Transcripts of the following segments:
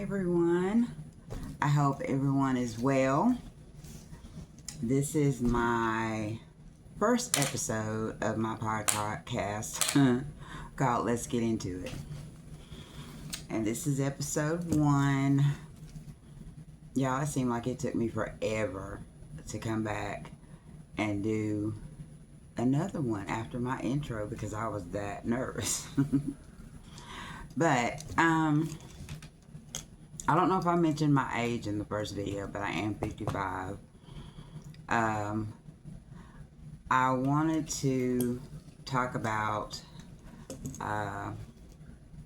everyone. I hope everyone is well. This is my first episode of my podcast called Let's Get Into It. And this is episode 1. Y'all, it seemed like it took me forever to come back and do another one after my intro because I was that nervous. But, I don't know if I mentioned my age in the first video, but I am 55. I wanted to talk about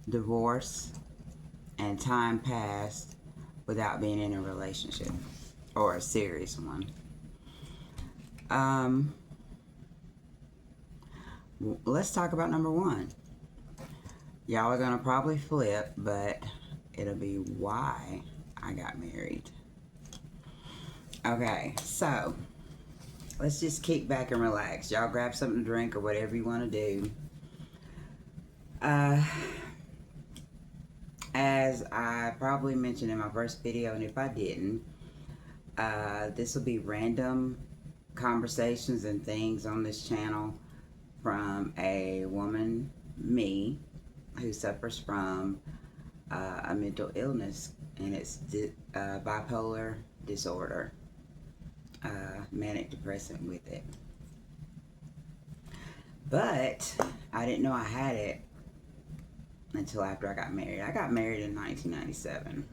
divorce and time passed without being in a relationship or a serious one. Let's talk about number 1. Y'all are gonna probably flip, but it'll be why I got married. Okay, so let's just kick back and relax. Y'all grab something to drink or whatever you want to do. As I probably mentioned in my first video, and if I didn't, this will be random conversations and things on this channel from a woman, me, who suffers from a mental illness, and it's bipolar disorder, manic depressant with it. But I didn't know I had it until after I got married. I got married in 1997.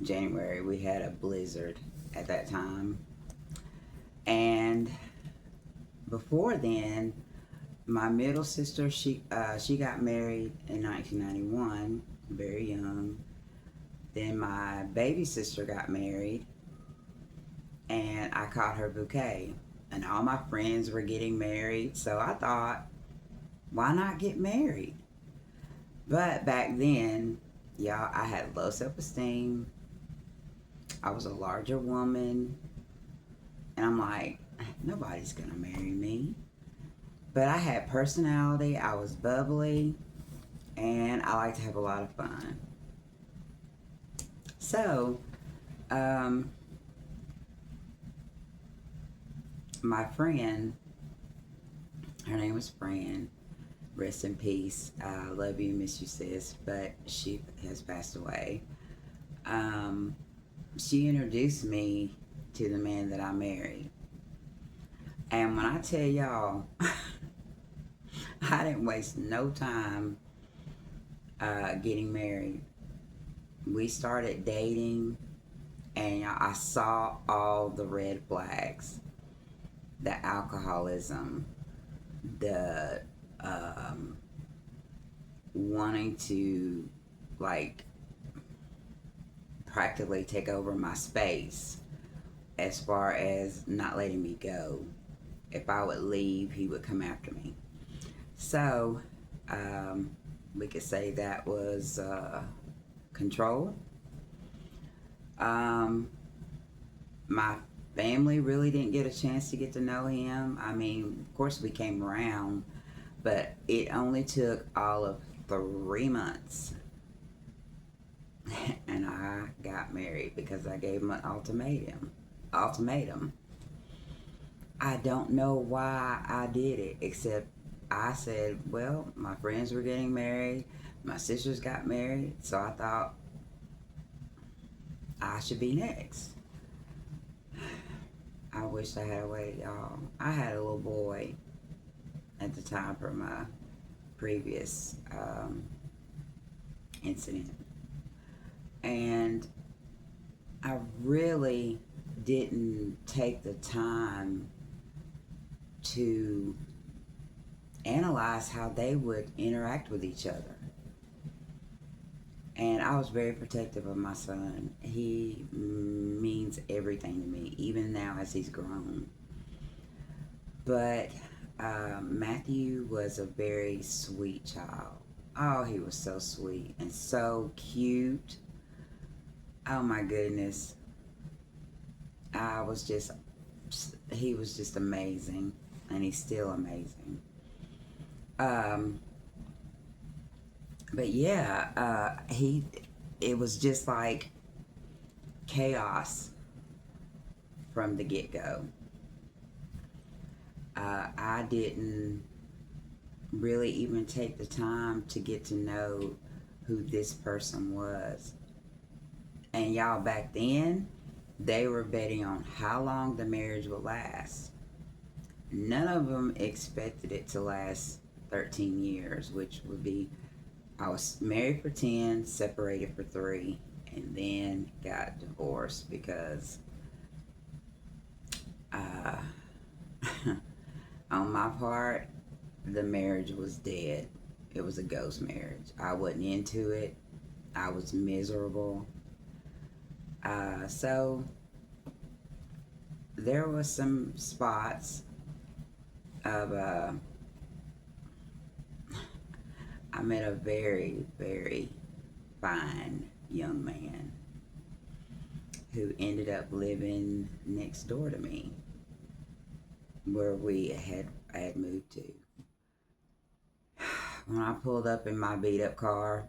January, we had a blizzard at that time. And before then, my middle sister, she got married in 1991, very young. Then my baby sister got married, and I caught her bouquet. And all my friends were getting married, so I thought, why not get married? But back then, y'all, I had low self-esteem. I was a larger woman, and I'm like, nobody's gonna marry me. But I had personality, I was bubbly, and I like to have a lot of fun. So, my friend, her name was Fran, rest in peace. I love you, miss you, sis, but she has passed away. She introduced me to the man that I married. And when I tell y'all, I didn't waste no time getting married. We started dating, and I saw all the red flags. The alcoholism, the wanting to, like, practically take over my space as far as not letting me go. If I would leave, he would come after me. So, we could say that was control. My family really didn't get a chance to get to know him. I mean, of course we came around, but it only took all of 3 months. And I got married because I gave him an ultimatum. I don't know why I did it, except I said, well, my friends were getting married, my sisters got married, so I thought I should be next. I wish I had waited, y'all. I had a little boy at the time for my previous incident. And I really didn't take the time to analyze how they would interact with each other. And I was very protective of my son. He means everything to me, even now as he's grown. But Matthew was a very sweet child. Oh, he was so sweet and so cute. Oh my goodness. He was just amazing, and he's still amazing. But yeah, he it was just like chaos from the get-go. I didn't really even take the time to get to know who this person was. And y'all, back then, they were betting on how long the marriage would last. None of them expected it to last 13 years, which would be, I was married for 10, separated for 3, and then got divorced because uh, on my part, the marriage was dead. It was a ghost marriage. I wasn't into it. I was miserable. So there was some spots of I met a very, very fine young man who ended up living next door to me where I had moved to. When I pulled up in my beat up car,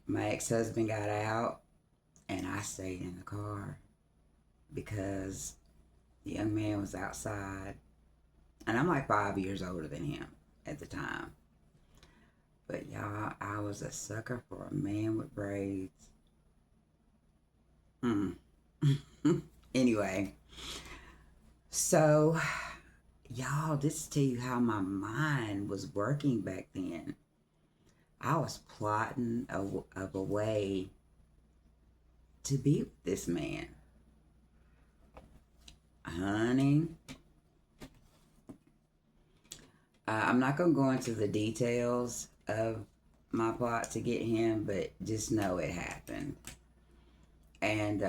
my ex-husband got out and I stayed in the car because the young man was outside, and I'm like 5 years older than him at the time. But y'all, I was a sucker for a man with braids. Mm. Anyway, so y'all, this to you how my mind was working back then. I was plotting of a way to be with this man. Honey, I'm not going to go into the details of my plot to get him, but just know it happened. And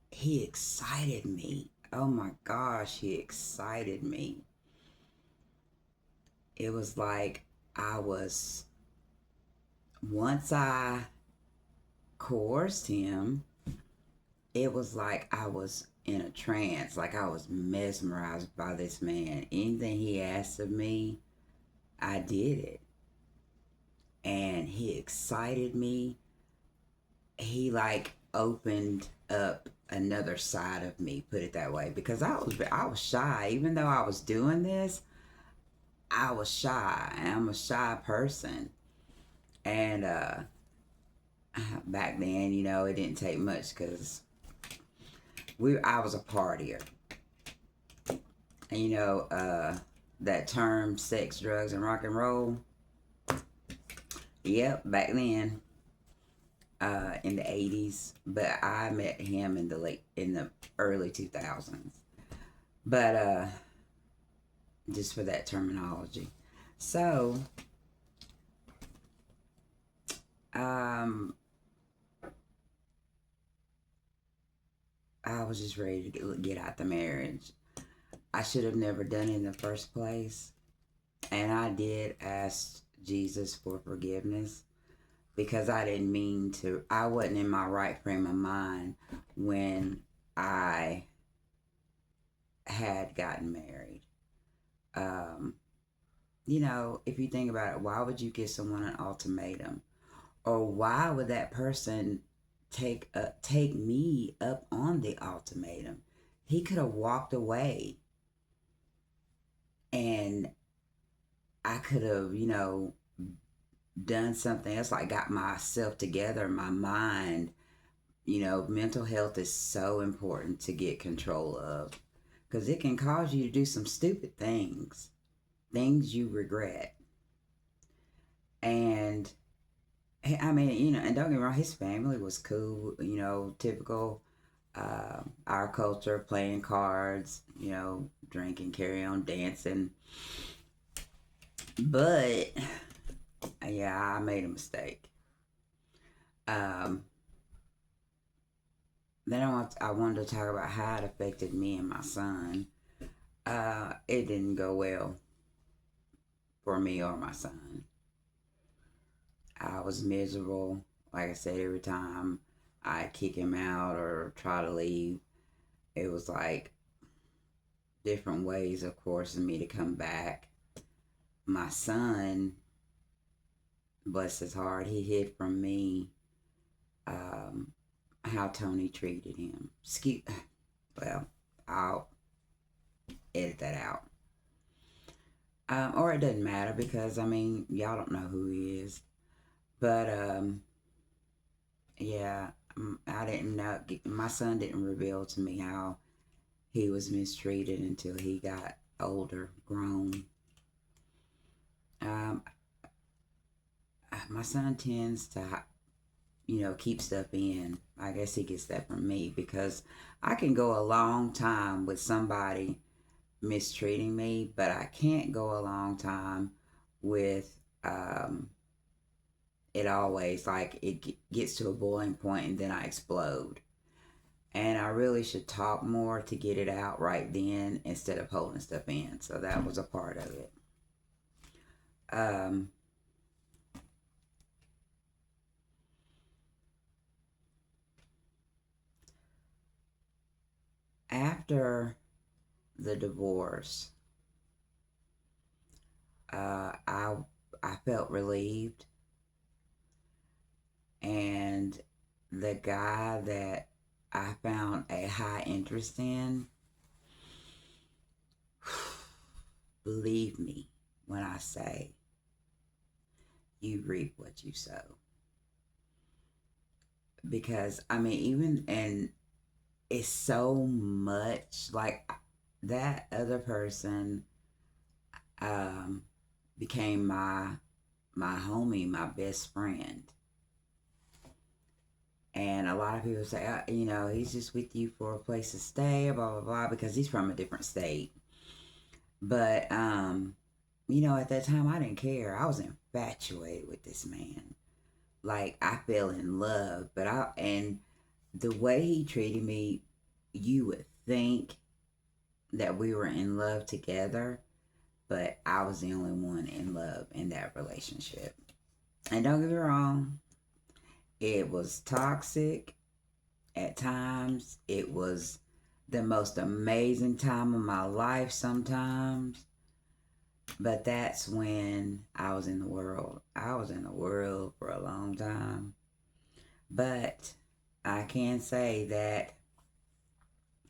he excited me. Oh my gosh, he excited me. It was like once I coerced him, it was like I was in a trance, like I was mesmerized by this man. Anything he asked of me, I did it. And he excited me. He like opened up another side of me, put it that way, because I was shy. Even though I was doing this, I was shy. I'm a shy person. And back then, it didn't take much because I was a partier. And that term sex, drugs, and rock and roll. Yep, back then, in the 80s, but I met him in the early 2000s. But just for that terminology. So, I was just ready to get out the marriage. I should have never done it in the first place. And I did ask Jesus for forgiveness because I didn't mean to. I wasn't in my right frame of mind when I had gotten married. If you think about it, why would you give someone an ultimatum? Or why would that person take me up on the ultimatum? He could have walked away and I could have, done something else, like got myself together, my mind. Mental health is so important to get control of because it can cause you to do some stupid things you regret. And I mean, and don't get me wrong, his family was cool, typical our culture, playing cards, drinking, carry on, dancing. But yeah, I made a mistake. Um, then I wanted to talk about how it affected me and my son. It didn't go well for me or my son. I was miserable. Like I said, every time I kick him out or try to leave, it was like different ways, of course, of me to come back. My son bless his heart, he hid from me how Tony treated him. Well, I'll edit that out. Or it doesn't matter because, I mean, y'all don't know who he is. But, yeah, I didn't know. My son didn't reveal to me how he was mistreated until he got older, grown. Um, my son tends to, keep stuff in. I guess he gets that from me because I can go a long time with somebody mistreating me, but I can't go a long time with it always like it gets to a boiling point and then I explode. And I really should talk more to get it out right then instead of holding stuff in. So that was a part of it. Um, After the divorce, I felt relieved, and the guy that I found a high interest in, believe me when I say you reap what you sow. Because I mean, even and it's so much like that other person um, became my homie, my best friend. And a lot of people say, he's just with you for a place to stay, blah blah blah, because he's from a different state. But at that time I didn't care. I was infatuated with this man. Like I fell in love, and the way he treated me, you would think that we were in love together, but I was the only one in love in that relationship. And don't get me wrong, it was toxic at times. It was the most amazing time of my life sometimes. But that's when I was in the world. I was in the world for a long time. But I can say that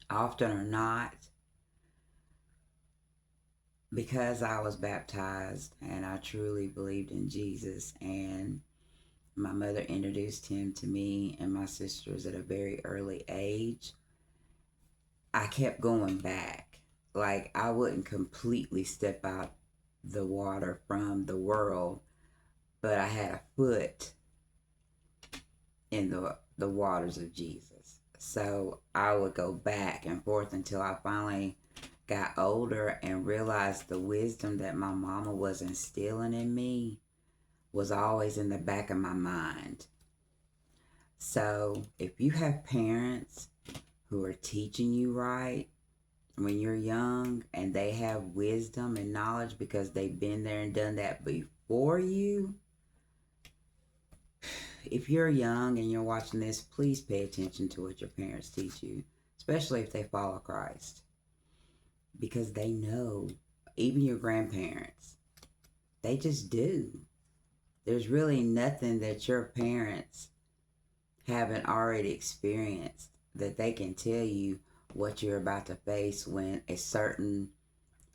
often or not, because I was baptized and I truly believed in Jesus, and my mother introduced him to me and my sisters at a very early age, I kept going back. Like I wouldn't completely step out the water from the world, but I had a foot in the waters of Jesus. So I would go back and forth until I finally got older and realized the wisdom that my mama was instilling in me was always in the back of my mind. So if you have parents who are teaching you right when you're young and they have wisdom and knowledge because they've been there and done that before you, if you're young and you're watching this, please pay attention to what your parents teach you, especially if they follow Christ, because they know. Even your grandparents, they just do. There's really nothing that your parents haven't already experienced that they can tell you what you're about to face when a certain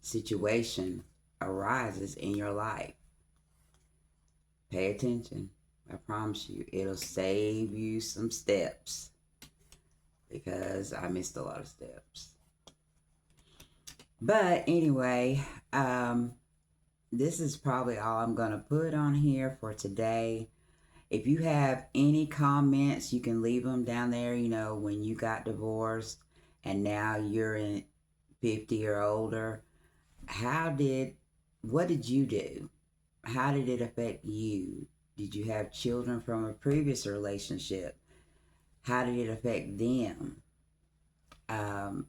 situation arises in your life. Pay attention. I promise you, it'll save you some steps, because I missed a lot of steps. But anyway, this is probably all I'm going to put on here for today. If you have any comments, you can leave them down there. When you got divorced and now you're in 50 or older, what did you do? How did it affect you? Did you have children from a previous relationship? How did it affect them? Or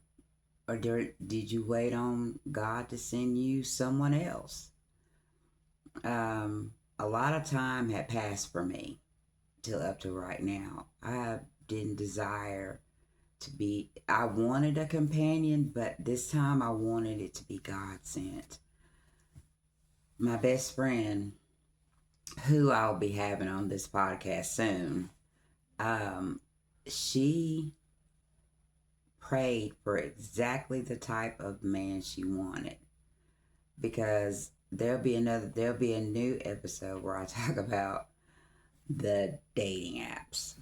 did you wait on God to send you someone else? A lot of time had passed for me till up to right now. I didn't desire I wanted a companion, but this time I wanted it to be God sent. My best friend who I'll be having on this podcast soon, she prayed for exactly the type of man she wanted, because there'll be a new episode where I talk about the dating apps.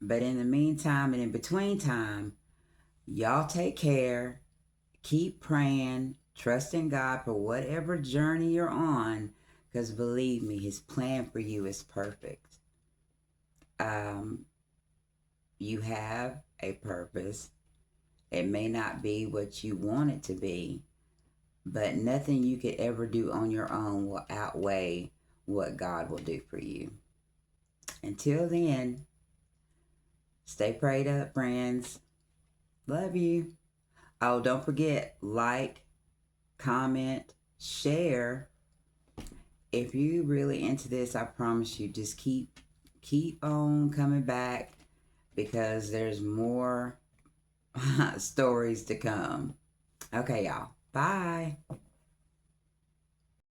But in the meantime and in between time, y'all take care, keep praying, trusting God for whatever journey you're on, because believe me, His plan for you is perfect. Um, you have a purpose. It may not be what you want it to be, but nothing you could ever do on your own will outweigh what God will do for you. Until then, stay prayed up, friends. Love you. Oh, don't forget, like, comment, share. If you really into this, I promise you, just keep on coming back, because there's more stories to come. Okay, y'all. Bye.